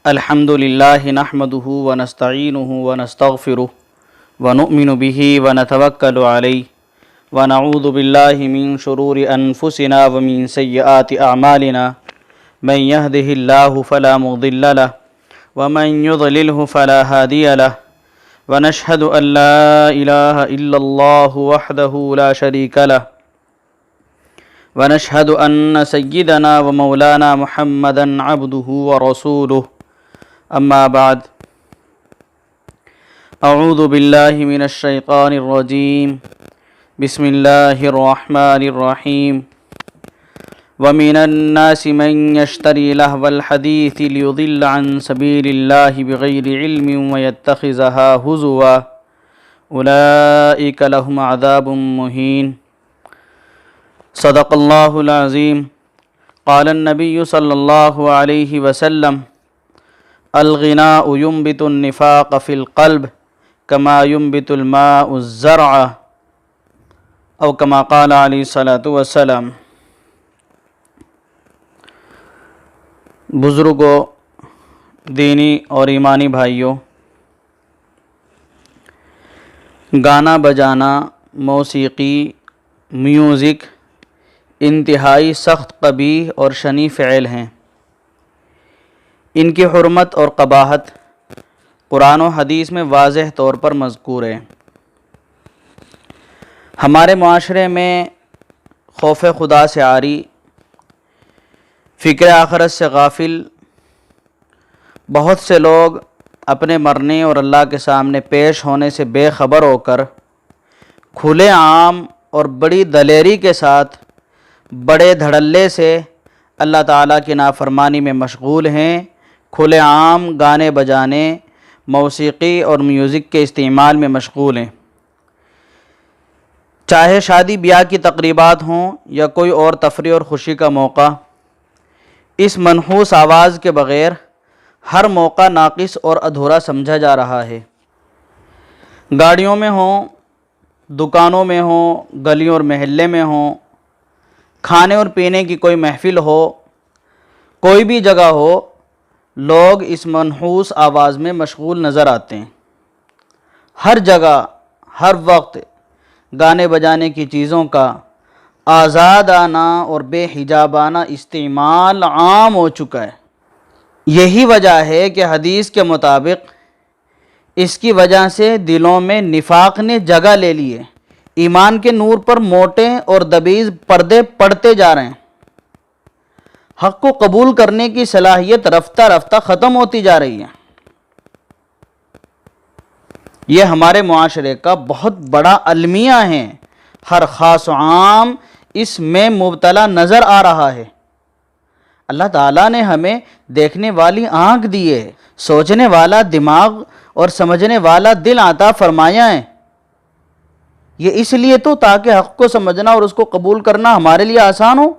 الحمد لله نحمده ونستعينه ونستغفره ونؤمن به ونتوكل عليه ونعوذ بالله من شرور أنفسنا ومن سيئات أعمالنا من يهده الله فلا مضل له ومن يضلله فلا هادي له ونشهد أن لا إله إلا الله وحده لا شريك له ونشهد أن سيدنا ومولانا محمدا عبده ورسوله أما بعد أعوذ بالله من الشيطان الرجيم بسم الله الرحمن الرحيم ومن الناس من يشتري لهو الحديث ليضل عن سبيل الله بغير علم ويتخذها هزوا أولئك لهم عذاب مهين صدق الله العظيم قال النبي صلى الله عليه وسلم الغناء ينبت النفاق في القلب كما ينبت الماء الزرع او كما قال علیہ الصلوۃ والسلام۔ بزرگوں، دینی اور ایمانی بھائیوں، گانا بجانا، موسیقی، میوزک انتہائی سخت قبیح اور شنیع فعل ہیں۔ ان کی حرمت اور قباحت قرآن و حدیث میں واضح طور پر مذکور ہے۔ ہمارے معاشرے میں خوف خدا سے عاری، فکر آخرت سے غافل بہت سے لوگ اپنے مرنے اور اللہ کے سامنے پیش ہونے سے بے خبر ہو کر کھلے عام اور بڑی دلیری کے ساتھ بڑے دھڑلے سے اللہ تعالیٰ کی نافرمانی میں مشغول ہیں، کھلے عام گانے بجانے، موسیقی اور میوزک کے استعمال میں مشغول ہیں۔ چاہے شادی بیاہ کی تقریبات ہوں یا کوئی اور تفریح اور خوشی کا موقع، اس منحوس آواز کے بغیر ہر موقع ناقص اور ادھورا سمجھا جا رہا ہے۔ گاڑیوں میں ہوں، دکانوں میں ہوں، گلیوں اور محلے میں ہوں، کھانے اور پینے کی کوئی محفل ہو، کوئی بھی جگہ ہو، لوگ اس منحوس آواز میں مشغول نظر آتے ہیں۔ ہر جگہ، ہر وقت گانے بجانے کی چیزوں کا آزادانہ اور بے حجابانہ استعمال عام ہو چکا ہے۔ یہی وجہ ہے کہ حدیث کے مطابق اس کی وجہ سے دلوں میں نفاق نے جگہ لے لی ہے، ایمان کے نور پر موٹے اور دبیز پردے پڑتے جا رہے ہیں، حق کو قبول کرنے کی صلاحیت رفتہ رفتہ ختم ہوتی جا رہی ہے۔ یہ ہمارے معاشرے کا بہت بڑا المیہ ہے، ہر خاص و عام اس میں مبتلا نظر آ رہا ہے۔ اللہ تعالیٰ نے ہمیں دیکھنے والی آنکھ دی ہے، سوچنے والا دماغ اور سمجھنے والا دل عطا فرمایا ہے۔ یہ اس لیے تو تاکہ حق کو سمجھنا اور اس کو قبول کرنا ہمارے لیے آسان ہو،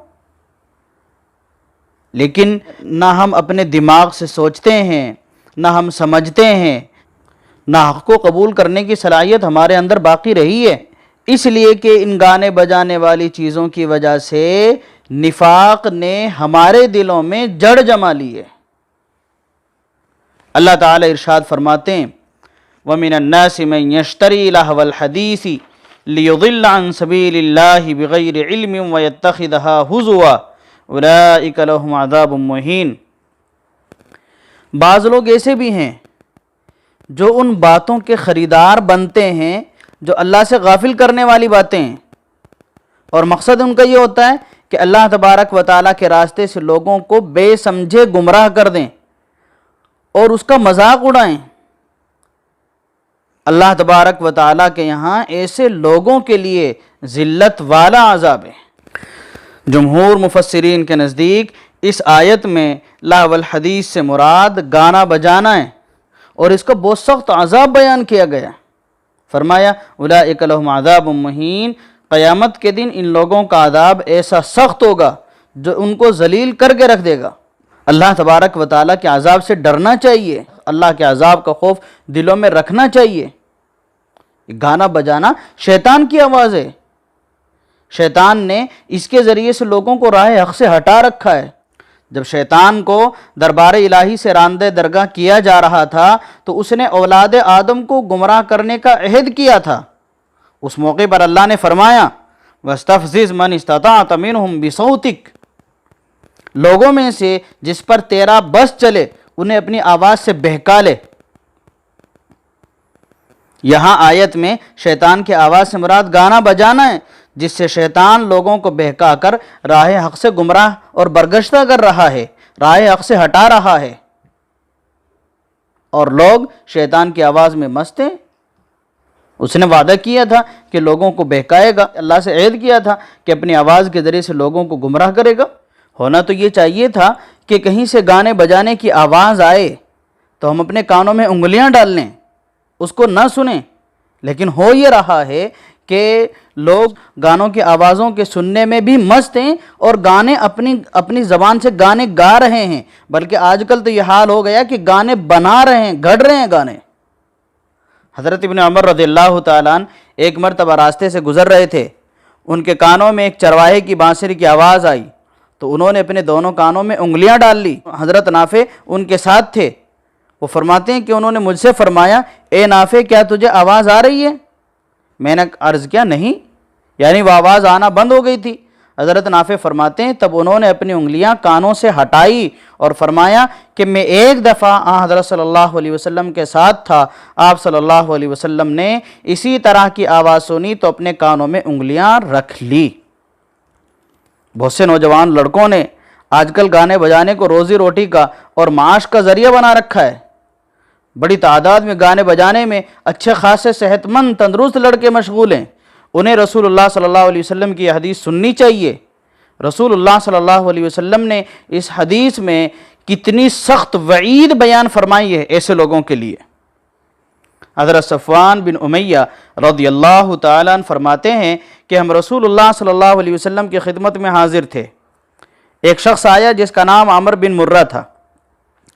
لیکن نہ ہم اپنے دماغ سے سوچتے ہیں، نہ ہم سمجھتے ہیں، نہ حق کو قبول کرنے کی صلاحیت ہمارے اندر باقی رہی ہے، اس لیے کہ ان گانے بجانے والی چیزوں کی وجہ سے نفاق نے ہمارے دلوں میں جڑ جما لی ہے۔ اللہ تعالی ارشاد فرماتے ہیں وَمِنَ النَّاسِ مَن يَشْتَرِي لَهْوَ الْحَدِيثِ لِيُضِلَّ عَن سَبِيلِ اللَّهِ بِغَيْرِ عِلْمٍ وَيَتَّخِذَهَا هُزُوًا أُولَئِكَ لَهُمْ عَذَابٌ مُّهِينٌ۔ بعض لوگ ایسے بھی ہیں جو ان باتوں کے خریدار بنتے ہیں جو اللہ سے غافل کرنے والی باتیں ہیں، اور مقصد ان کا یہ ہوتا ہے کہ اللہ تبارک و تعالیٰ کے راستے سے لوگوں کو بے سمجھے گمراہ کر دیں اور اس کا مذاق اڑائیں۔ اللہ تبارک و تعالیٰ کے یہاں ایسے لوگوں کے لیے ذلت والا عذاب ہے۔ جمہور مفسرین کے نزدیک اس آیت میں لہو الحدیث سے مراد گانا بجانا ہے، اور اس کا بہت سخت عذاب بیان کیا گیا۔ فرمایا اولئک لہم عذاب مہین، قیامت کے دن ان لوگوں کا عذاب ایسا سخت ہوگا جو ان کو ذلیل کر کے رکھ دے گا۔ اللہ تبارک و تعالیٰ کے عذاب سے ڈرنا چاہیے، اللہ کے عذاب کا خوف دلوں میں رکھنا چاہیے۔ گانا بجانا شیطان کی آواز ہے، شیطان نے اس کے ذریعے سے لوگوں کو راہ حق سے ہٹا رکھا ہے۔ جب شیطان کو دربار الہی سے راندہ درگاہ کیا جا رہا تھا تو اس نے اولاد آدم کو گمراہ کرنے کا عہد کیا تھا۔ اس موقع پر اللہ نے فرمایا وَاسْتَفْزِزْ مَنِ اسْتَطَعْتَ مِنْهُمْ بِصَوْتِكَ، لوگوں میں سے جس پر تیرا بس چلے انہیں اپنی آواز سے بہکا لے۔ یہاں آیت میں شیطان کی آواز سے مراد گانا بجانا ہے، جس سے شیطان لوگوں کو بہکا کر راہ حق سے گمراہ اور برگشتہ کر رہا ہے، راہ حق سے ہٹا رہا ہے، اور لوگ شیطان کی آواز میں مست ہیں۔ اس نے وعدہ کیا تھا کہ لوگوں کو بہکائے گا، اللہ سے عہد کیا تھا کہ اپنی آواز کے ذریعے سے لوگوں کو گمراہ کرے گا۔ ہونا تو یہ چاہیے تھا کہ کہیں سے گانے بجانے کی آواز آئے تو ہم اپنے کانوں میں انگلیاں ڈال لیں، اس کو نہ سنیں، لیکن ہو یہ رہا ہے کہ لوگ گانوں کی آوازوں کے سننے میں بھی مست ہیں اور گانے اپنی زبان سے گانے گا رہے ہیں، بلکہ آج کل تو یہ حال ہو گیا کہ گانے بنا رہے ہیں، گھڑ رہے ہیں گانے۔ حضرت ابن عمر رضی اللہ تعالیٰ عنہ ایک مرتبہ راستے سے گزر رہے تھے، ان کے کانوں میں ایک چرواہے کی بانسری کی آواز آئی تو انہوں نے اپنے دونوں کانوں میں انگلیاں ڈال لی۔ حضرت نافع ان کے ساتھ تھے، وہ فرماتے ہیں کہ انہوں نے مجھ سے فرمایا اے نافع کیا تجھے آواز آ رہی ہے؟ میں نے عرض کیا نہیں، یعنی وہ آواز آنا بند ہو گئی تھی۔ حضرت نافع فرماتے ہیں تب انہوں نے اپنی انگلیاں کانوں سے ہٹائی اور فرمایا کہ میں ایک دفعہ حضرت صلی اللہ علیہ وسلم کے ساتھ تھا، آپ صلی اللہ علیہ وسلم نے اسی طرح کی آواز سنی تو اپنے کانوں میں انگلیاں رکھ لی۔ بہت سے نوجوان لڑکوں نے آج کل گانے بجانے کو روزی روٹی کا اور معاش کا ذریعہ بنا رکھا ہے۔ بڑی تعداد میں گانے بجانے میں اچھے خاصے صحت مند تندرست لڑکے مشغول ہیں۔ انہیں رسول اللہ صلی اللہ علیہ وسلم کی حدیث سننی چاہیے۔ رسول اللہ صلی اللہ علیہ وسلم نے اس حدیث میں کتنی سخت وعید بیان فرمائی ہے ایسے لوگوں کے لیے۔ حضرت صفوان بن امیہ رضی اللہ تعالیٰ عنہ فرماتے ہیں کہ ہم رسول اللہ صلی اللہ علیہ وسلم کی خدمت میں حاضر تھے۔ ایک شخص آیا جس کا نام عمر بن مرہ تھا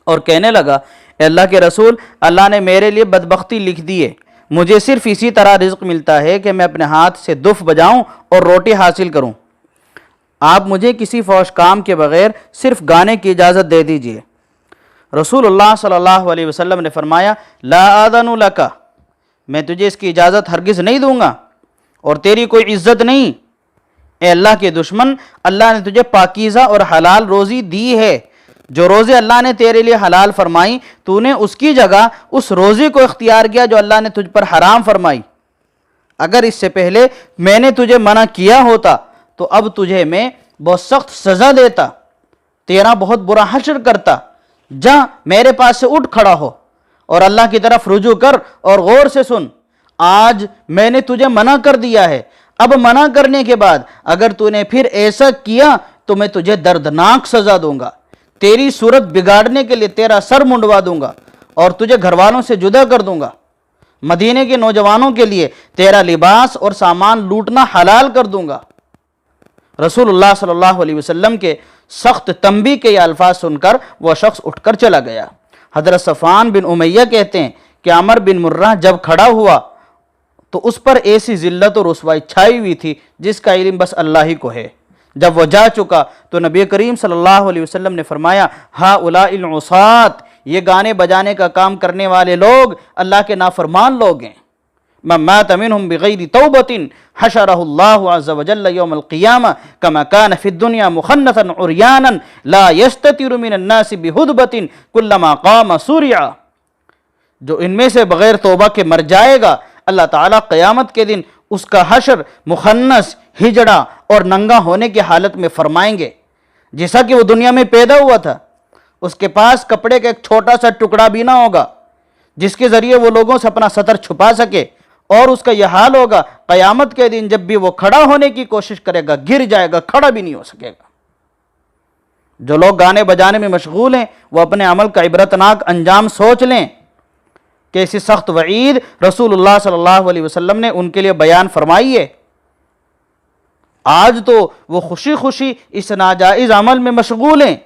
اور کہنے لگا اے اللہ کے رسول، اللہ نے میرے لیے بدبختی لکھ دی ہے، مجھے صرف اسی طرح رزق ملتا ہے کہ میں اپنے ہاتھ سے دف بجاؤں اور روٹی حاصل کروں، آپ مجھے کسی فحش کام کے بغیر صرف گانے کی اجازت دے دیجئے۔ رسول اللہ صلی اللہ علیہ وسلم نے فرمایا لا آذن لک، میں تجھے اس کی اجازت ہرگز نہیں دوں گا اور تیری کوئی عزت نہیں۔ اے اللہ کے دشمن، اللہ نے تجھے پاکیزہ اور حلال روزی دی ہے، جو روزی اللہ نے تیرے لیے حلال فرمائی تو نے اس کی جگہ اس روزی کو اختیار کیا جو اللہ نے تجھ پر حرام فرمائی۔ اگر اس سے پہلے میں نے تجھے منع کیا ہوتا تو اب تجھے میں بہت سخت سزا دیتا، تیرا بہت برا حشر کرتا۔ جا میرے پاس سے اٹھ کھڑا ہو اور اللہ کی طرف رجوع کر اور غور سے سن، آج میں نے تجھے منع کر دیا ہے، اب منع کرنے کے بعد اگر تو نے پھر ایسا کیا تو میں تجھے دردناک سزا دوں گا، تیری صورت بگاڑنے کے لیے تیرا سر منڈوا دوں گا اور تجھے گھر والوں سے جدا کر دوں گا، مدینے کے نوجوانوں کے لیے تیرا لباس اور سامان لوٹنا حلال کر دوں گا۔ رسول اللہ صلی اللہ علیہ وسلم کے سخت تنبیہ کے یہ الفاظ سن کر وہ شخص اٹھ کر چلا گیا۔ حضرت صفوان بن امیہ کہتے ہیں کہ عمر بن مرہ جب کھڑا ہوا تو اس پر ایسی ذلت اور رسوائی چھائی ہوئی تھی جس کا علم بس اللہ ہی کو ہے۔ جب وہ جا چکا تو نبی کریم صلی اللہ علیہ وسلم نے فرمایا ہؤلاء العصاة، یہ گانے بجانے کا کام کرنے والے لوگ اللہ کے نافرمان لوگ ہیں۔ من مات منهم بغیر توبۃ حشرہ اللہ عز وجل یوم القیامہ کما کان فی الدنیا مخنثا عریانا لا یستتر من الناس بہدبۃ کلما قام سورعا، جو ان میں سے بغیر توبہ کے مر جائے گا اللہ تعالیٰ قیامت کے دن اس کا حشر مخنث، ہجڑا اور ننگا ہونے کی حالت میں فرمائیں گے، جیسا کہ وہ دنیا میں پیدا ہوا تھا۔ اس کے پاس کپڑے کا ایک چھوٹا سا ٹکڑا بھی نہ ہوگا جس کے ذریعے وہ لوگوں سے اپنا ستر چھپا سکے، اور اس کا یہ حال ہوگا قیامت کے دن جب بھی وہ کھڑا ہونے کی کوشش کرے گا گر جائے گا، کھڑا بھی نہیں ہو سکے گا۔ جو لوگ گانے بجانے میں مشغول ہیں وہ اپنے عمل کا عبرتناک انجام سوچ لیں کہ ایسی سخت وعید رسول اللہ صلی اللہ علیہ وسلم نے ان کے لیے بیان فرمائی ہے۔ آج تو وہ خوشی خوشی اس ناجائز عمل میں مشغول ہیں،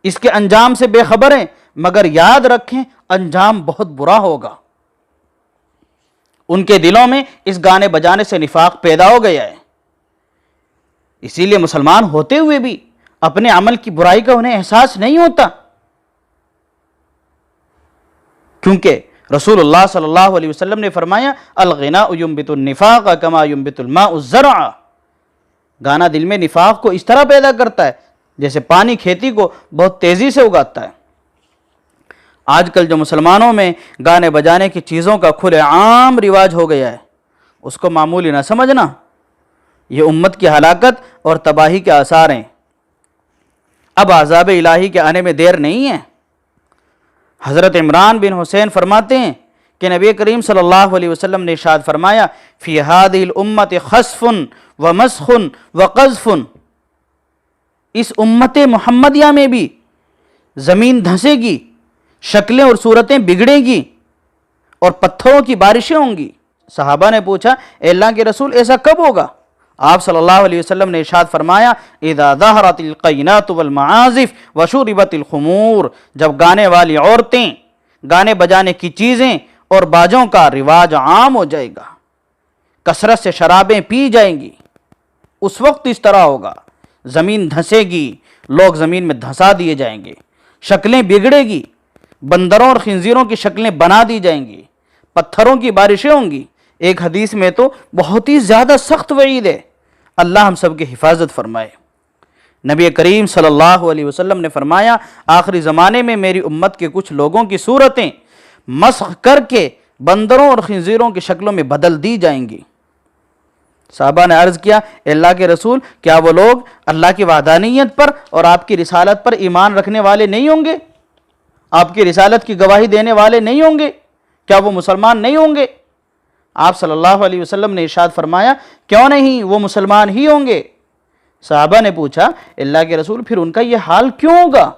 اس کے انجام سے بے خبر ہیں، مگر یاد رکھیں انجام بہت برا ہوگا۔ ان کے دلوں میں اس گانے بجانے سے نفاق پیدا ہو گیا ہے، اسی لیے مسلمان ہوتے ہوئے بھی اپنے عمل کی برائی کا انہیں احساس نہیں ہوتا، کیونکہ رسول اللہ صلی اللہ علیہ وسلم نے فرمایا الغناء ينبت النفاق كما ينبت الماء الزرع، گانا دل میں نفاق کو اس طرح پیدا کرتا ہے جیسے پانی کھیتی کو بہت تیزی سے اگاتا ہے۔ آج کل جو مسلمانوں میں گانے بجانے کی چیزوں کا کھلے عام رواج ہو گیا ہے، اس کو معمولی نہ سمجھنا، یہ امت کی ہلاکت اور تباہی کے آثار ہیں۔ اب عذاب الہی کے آنے میں دیر نہیں ہے۔ حضرت عمران بن حسین فرماتے ہیں کہ نبی کریم صلی اللہ علیہ وسلم نے ارشاد فرمایا فی ہذہ الامت خسف ومسخ وقذف، اس امت محمدیہ میں بھی زمین دھنسے گی، شکلیں اور صورتیں بگڑیں گی اور پتھروں کی بارشیں ہوں گی۔ صحابہ نے پوچھا اے اللہ کے رسول ایسا کب ہوگا؟ آپ صلی اللہ علیہ وسلم نے ارشاد فرمایا اذا ظہرت القینات والمعازف وشربت الخمور، جب گانے والی عورتیں، گانے بجانے کی چیزیں اور باجوں کا رواج عام ہو جائے گا، کثرت سے شرابیں پی جائیں گی، اس وقت اس طرح ہوگا، زمین دھنسے گی، لوگ زمین میں دھنسا دیے جائیں گے، شکلیں بگڑے گی، بندروں اور خنزیروں کی شکلیں بنا دی جائیں گی، پتھروں کی بارشیں ہوں گی۔ ایک حدیث میں تو بہت ہی زیادہ سخت وعید ہے، اللہ ہم سب کی حفاظت فرمائے۔ نبی کریم صلی اللہ علیہ وسلم نے فرمایا آخری زمانے میں میری امت کے کچھ لوگوں کی صورتیں مسخ کر کے بندروں اور خنزیروں کی شکلوں میں بدل دی جائیں گی۔ صحابہ نے عرض کیا اے اللہ کے رسول کیا وہ لوگ اللہ کی وحدانیت پر اور آپ کی رسالت پر ایمان رکھنے والے نہیں ہوں گے؟ آپ کی رسالت کی گواہی دینے والے نہیں ہوں گے؟ کیا وہ مسلمان نہیں ہوں گے؟ آپ صلی اللہ علیہ وسلم نے ارشاد فرمایا کیوں نہیں، وہ مسلمان ہی ہوں گے۔ صحابہ نے پوچھا اللہ کے رسول پھر ان کا یہ حال کیوں ہوگا؟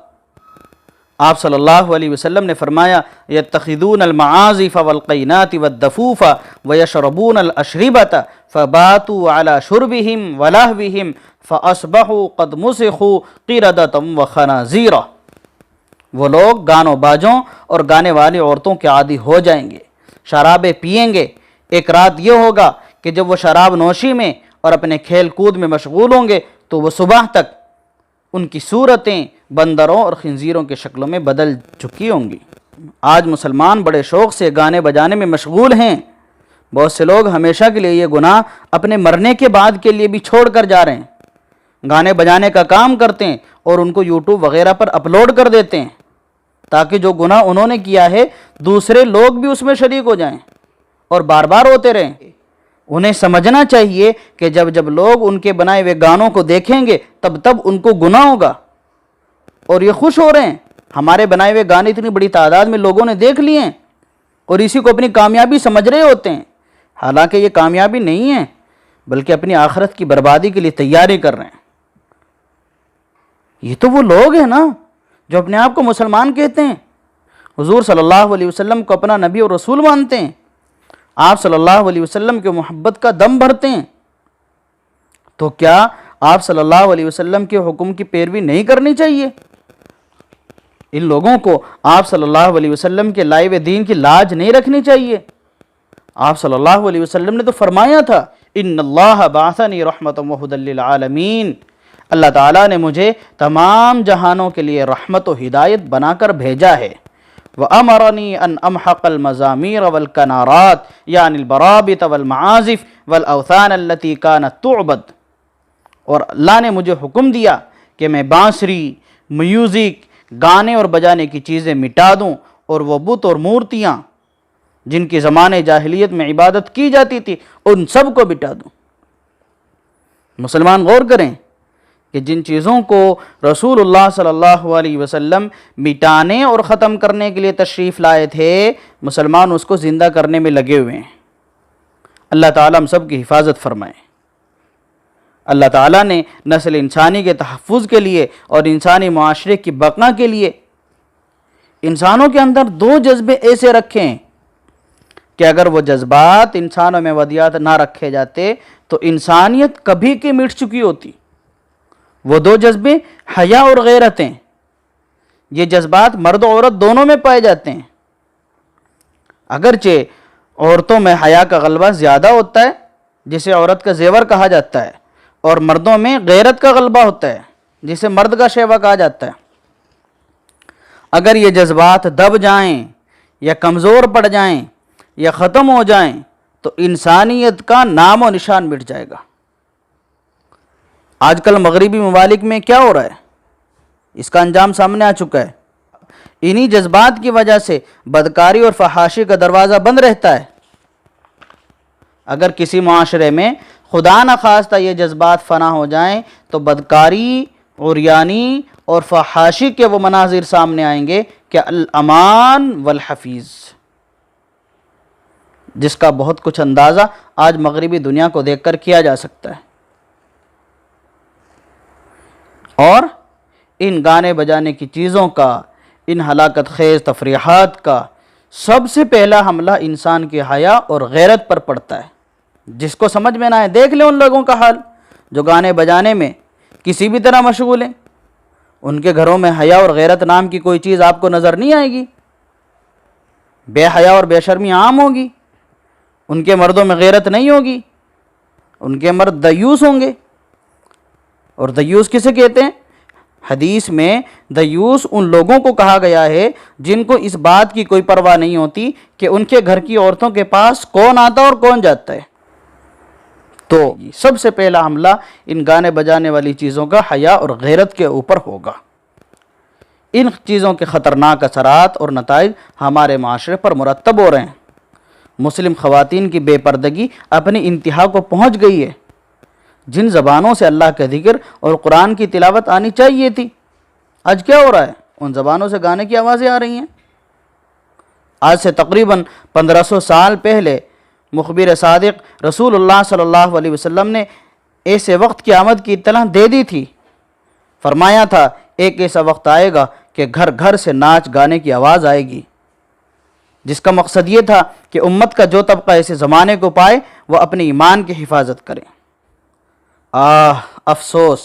آپ صلی اللہ علیہ وسلم نے فرمایا یتخذون المعازف والقینات والدفوف ویشربون الاشربۃ فباتوا علی شربہم ولہوہم فاصبحوا قد مسخوا قردۃ وخنازیر، وہ لوگ گانوں باجوں اور گانے والی عورتوں کے عادی ہو جائیں گے، شرابیں پئیں گے۔ ایک رات یہ ہوگا کہ جب وہ شراب نوشی میں اور اپنے کھیل کود میں مشغول ہوں گے تو وہ صبح تک ان کی صورتیں بندروں اور خنزیروں کی شکلوں میں بدل چکی ہوں گی۔ آج مسلمان بڑے شوق سے گانے بجانے میں مشغول ہیں، بہت سے لوگ ہمیشہ کے لیے یہ گناہ اپنے مرنے کے بعد کے لیے بھی چھوڑ کر جا رہے ہیں، گانے بجانے کا کام کرتے ہیں اور ان کو یوٹیوب وغیرہ پر اپلوڈ کر دیتے ہیں تاکہ جو گناہ انہوں نے کیا ہے دوسرے لوگ بھی اس میں شریک ہو جائیں اور بار بار ہوتے رہیں۔ انہیں سمجھنا چاہیے کہ جب جب لوگ ان کے بنائے ہوئے گانوں کو دیکھیں گے تب تب ان کو گناہ ہوگا، اور یہ خوش ہو رہے ہیں ہمارے بنائے ہوئے گانے اتنی بڑی تعداد میں لوگوں نے دیکھ لیے ہیں اور اسی کو اپنی کامیابی سمجھ رہے ہوتے ہیں، حالانکہ یہ کامیابی نہیں ہے بلکہ اپنی آخرت کی بربادی کے لیے تیاری کر رہے ہیں۔ یہ تو وہ لوگ ہیں نا جو اپنے آپ کو مسلمان کہتے ہیں، حضور صلی اللہ علیہ وسلم کو اپنا نبی اور رسول مانتے ہیں، آپ صلی اللہ علیہ وسلم کے محبت کا دم بھرتے ہیں، تو کیا آپ صلی اللہ علیہ وسلم کے حکم کی پیروی نہیں کرنی چاہیے؟ ان لوگوں کو آپ صلی اللہ علیہ وسلم کے لائے ہوئے دین کی لاج نہیں رکھنی چاہیے؟ آپ صلی اللہ علیہ وسلم نے تو فرمایا تھا ان اللہ بعثنی رحمۃ وہدی للعالمین، اللہ تعالیٰ نے مجھے تمام جہانوں کے لیے رحمت و ہدایت بنا کر بھیجا ہے۔ وَأَمَرَنِي أَنْ أَمْحَقَ الْمَزَامِيرَ وَالْكَنَارَاتِ يعني الْبَرَابِطَ وَالْمَعَازِفِ وَالْأَوْثَانَ الَّتِي كَانَتْ تُعْبَدْ، اور اللہ نے مجھے حکم دیا کہ میں بانسری، میوزک، گانے اور بجانے کی چیزیں مٹا دوں اور وہ بت اور مورتیاں جن کی زمانے جاہلیت میں عبادت کی جاتی تھی ان سب کو مٹا دوں۔ مسلمان غور کریں کہ جن چیزوں کو رسول اللہ صلی اللہ علیہ وسلم مٹانے اور ختم کرنے کے لیے تشریف لائے تھے، مسلمان اس کو زندہ کرنے میں لگے ہوئے ہیں۔ اللہ تعالیٰ ہم سب کی حفاظت فرمائے۔ اللہ تعالیٰ نے نسل انسانی کے تحفظ کے لیے اور انسانی معاشرے کی بقا کے لیے انسانوں کے اندر دو جذبے ایسے رکھے ہیں کہ اگر وہ جذبات انسانوں میں ودیات نہ رکھے جاتے تو انسانیت کبھی کی مٹ چکی ہوتی۔ وہ دو جذبے حیا اور غیرت ہیں۔ یہ جذبات مرد و عورت دونوں میں پائے جاتے ہیں، اگرچہ عورتوں میں حیا کا غلبہ زیادہ ہوتا ہے جسے عورت کا زیور کہا جاتا ہے، اور مردوں میں غیرت کا غلبہ ہوتا ہے جسے مرد کا شہوہ کہا جاتا ہے، اگر یہ جذبات دب جائیں یا کمزور پڑ جائیں یا ختم ہو جائیں تو انسانیت کا نام و نشان مٹ جائے گا۔ آج کل مغربی ممالک میں کیا ہو رہا ہے، اس کا انجام سامنے آ چکا ہے۔ انہی جذبات کی وجہ سے بدکاری اور فحاشی کا دروازہ بند رہتا ہے۔ اگر کسی معاشرے میں خدا نخواستہ یہ جذبات فنا ہو جائیں تو بدکاری، عریانی اور فحاشی کے وہ مناظر سامنے آئیں گے کہ الامان والحفیظ، جس کا بہت کچھ اندازہ آج مغربی دنیا کو دیکھ کر کیا جا سکتا ہے۔ اور ان گانے بجانے کی چیزوں کا، ان ہلاکت خیز تفریحات کا سب سے پہلا حملہ انسان کی حیا اور غیرت پر پڑتا ہے۔ جس کو سمجھ میں نہ آئے دیکھ لیں ان لوگوں کا حال جو گانے بجانے میں کسی بھی طرح مشغول ہیں، ان کے گھروں میں حیا اور غیرت نام کی کوئی چیز آپ کو نظر نہیں آئے گی، بے حیا اور بے شرمی عام ہوگی، ان کے مردوں میں غیرت نہیں ہوگی، ان کے مرد دیوس ہوں گے۔ اور دیوس کسے کہتے ہیں؟ حدیث میں دیوس ان لوگوں کو کہا گیا ہے جن کو اس بات کی کوئی پرواہ نہیں ہوتی کہ ان کے گھر کی عورتوں کے پاس کون آتا اور کون جاتا ہے۔ تو سب سے پہلا حملہ ان گانے بجانے والی چیزوں کا حیا اور غیرت کے اوپر ہوگا۔ ان چیزوں کے خطرناک اثرات اور نتائج ہمارے معاشرے پر مرتب ہو رہے ہیں۔ مسلم خواتین کی بے پردگی اپنی انتہا کو پہنچ گئی ہے۔ جن زبانوں سے اللہ کا ذکر اور قرآن کی تلاوت آنی چاہیے تھی، آج کیا ہو رہا ہے؟ ان زبانوں سے گانے کی آوازیں آ رہی ہیں۔ آج سے تقریباً 1500 سال پہلے مخبر صادق رسول اللہ صلی اللہ علیہ وسلم نے ایسے وقت کی آمد کی اطلاع دے دی تھی۔ فرمایا تھا ایک ایسا وقت آئے گا کہ گھر گھر سے ناچ گانے کی آواز آئے گی، جس کا مقصد یہ تھا کہ امت کا جو طبقہ ایسے زمانے کو پائے وہ اپنے ایمان کی حفاظت کرے۔ افسوس،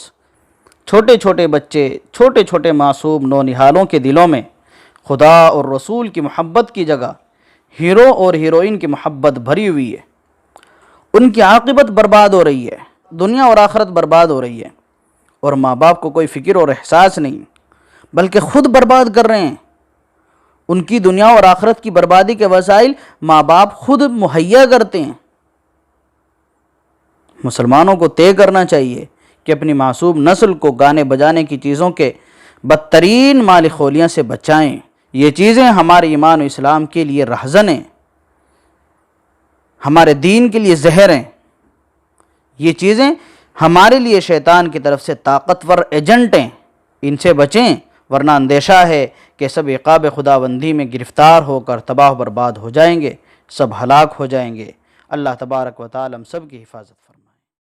چھوٹے چھوٹے بچے، چھوٹے چھوٹے معصوم نونہالوں کے دلوں میں خدا اور رسول کی محبت کی جگہ ہیرو اور ہیروئن کی محبت بھری ہوئی ہے۔ ان کی عاقبت برباد ہو رہی ہے، دنیا اور آخرت برباد ہو رہی ہے، اور ماں باپ کو کوئی فکر اور احساس نہیں، بلکہ خود برباد کر رہے ہیں۔ ان کی دنیا اور آخرت کی بربادی کے وسائل ماں باپ خود مہیا کرتے ہیں۔ مسلمانوں کو طے کرنا چاہیے کہ اپنی معصوم نسل کو گانے بجانے کی چیزوں کے بدترین مال خولیاں سے بچائیں۔ یہ چیزیں ہمارے ایمان و اسلام کے لیے رہزن ہیں، ہمارے دین کے لیے زہر ہیں۔ یہ چیزیں ہمارے لیے شیطان کی طرف سے طاقتور ایجنٹ ہیں، ان سے بچیں، ورنہ اندیشہ ہے کہ سب عقاب خداوندی میں گرفتار ہو کر تباہ و برباد ہو جائیں گے، سب ہلاک ہو جائیں گے۔ اللہ تبارک و تعالی ہم سب کی حفاظت فرمائے۔